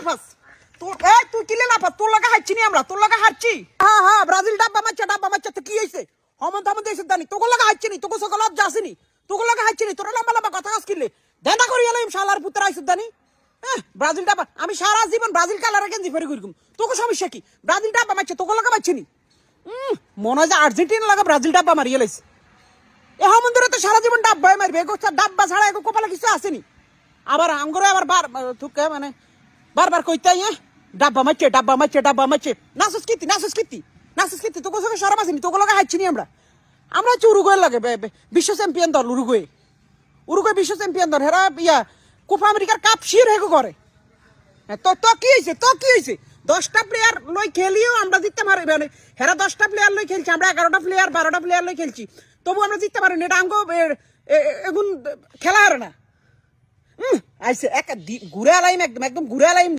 লাফাস তুই কিলে লাফাস তোর লাগা হারছি নি আমরা তোর লাগা হারছি হ্যাঁ ব্রাজিল ডাব্বা মারছে তো কি হইছে হমন তমন দেশে জানি তোর লাগা হারছি নি তোকে সকল লাভ যাসনি তোর লাগা হারছি নি তোর লম্বা লম্বা কথা কাজ কিনলে দেনা করি এলাম শালার পুত্র আইছে জানি ব্রাজিল ডাব্বা আমি সারা জীবন ব্রাজিল কালার গেঞ্জি ফেরে ঘুরকুম তোকে সমস্যা কি ব্রাজিল ডাব্বা মারছে তোকে লাগা মারছি নি মনে হয় যে আর্জেন্টিনা লাগা ব্রাজিল ডাব্বা মারিয়ে লাইছে এ হমন্দরে তো সারা জীবন ডাব্বাই মারবে এগো ডাব্বা ছাড়া এগো কপালে কিছু আসেনি আবার আঙ্গরে আবার তুকে মানে বারবার কইতে ডাব্বা মারছে নাসুস কিতি তোকে সঙ্গে সরব আসেনি তোকে লাগা হাইছি নি আমরা হচ্ছে উরুগুয়ে লাগে বিশ্ব চ্যাম্পিয়ন দল উরুগুয়ে বিশ্ব চ্যাম্পিয়ন দল হেরা ইয়া কোপা আমেরিকার কাপ শির হেগো করে তো কি হয়েছে 10টা প্লেয়ার লই খেলিও আমরা জিততে পারি মানে হেরা 10টা প্লেয়ার লই খেলছি আমরা 11টা প্লেয়ার 12টা প্লেয়ার লই খেলছি তবু আমরা জিততে পারিনি এটা আঙ্গ এখন খেলা হারে না আইসে ঘুরে আলাইম একদম ঘুরে আলাইম